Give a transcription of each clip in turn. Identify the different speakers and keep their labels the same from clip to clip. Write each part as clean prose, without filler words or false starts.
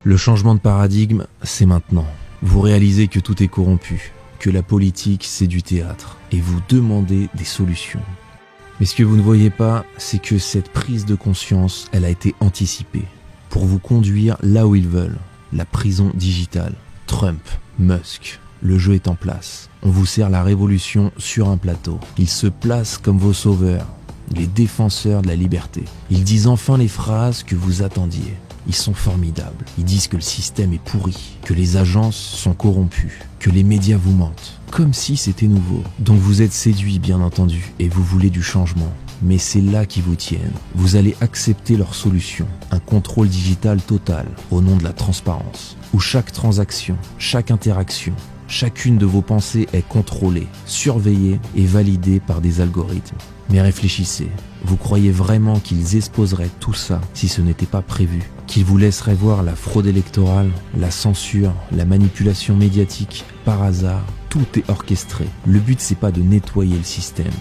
Speaker 1: Le changement de paradigme, c'est maintenant. Vous réalisez que tout est corrompu, que la politique, c'est du théâtre, et vous demandez des solutions. Mais ce que vous ne voyez pas, c'est que cette prise de conscience, elle a été anticipée, pour vous conduire là où ils veulent, la prison digitale. Trump, Musk, le jeu est en place. On vous sert la révolution sur un plateau. Ils se placent comme vos sauveurs, les défenseurs de la liberté. Ils disent enfin les phrases que vous attendiez. Ils sont formidables. Ils disent que le système est pourri, que les agences sont corrompues, que les médias vous mentent, comme si c'était nouveau. Donc vous êtes séduit, bien entendu, et vous voulez du changement. Mais c'est là qu'ils vous tiennent. Vous allez accepter leur solution, un contrôle digital total, au nom de la transparence, où chaque transaction, chaque interaction, chacune de vos pensées est contrôlée, surveillée et validée par des algorithmes. Mais réfléchissez, vous croyez vraiment qu'ils exposeraient tout ça si ce n'était pas prévu? Qu'ils vous laisseraient voir la fraude électorale, la censure, la manipulation médiatique, par hasard? Tout est orchestré. Le but, c'est pas de nettoyer le système,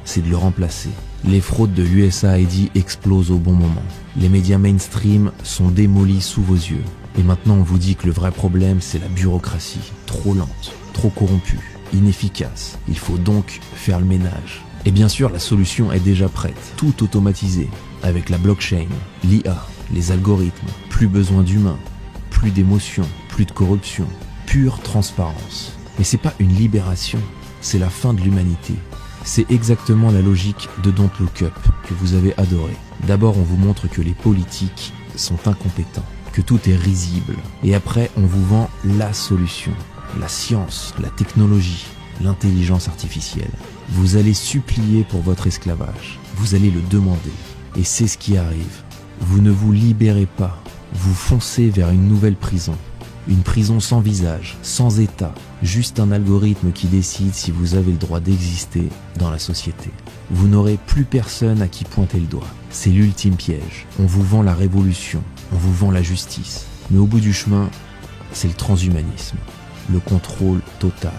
Speaker 1: c'est de le remplacer. Les fraudes de l'USAID explosent au bon moment. Les médias mainstream sont démolis sous vos yeux. Et maintenant, on vous dit que le vrai problème, c'est la bureaucratie. Trop lente, trop corrompue, inefficace. Il faut donc faire le ménage. Et bien sûr, la solution est déjà prête. Tout automatisé, avec la blockchain, l'IA, les algorithmes. Plus besoin d'humains, plus d'émotions, plus de corruption. Pure transparence. Mais c'est pas une libération, c'est la fin de l'humanité. C'est exactement la logique de Don't Look Up, que vous avez adoré. D'abord, on vous montre que les politiques sont incompétents, que tout est risible. Et après, on vous vend la solution. La science, la technologie, l'intelligence artificielle. Vous allez supplier pour votre esclavage. Vous allez le demander. Et c'est ce qui arrive. Vous ne vous libérez pas. Vous foncez vers une nouvelle prison. Une prison sans visage, sans état, juste un algorithme qui décide si vous avez le droit d'exister dans la société. Vous n'aurez plus personne à qui pointer le doigt. C'est l'ultime piège. On vous vend la révolution, on vous vend la justice. Mais au bout du chemin, c'est le transhumanisme, le contrôle total.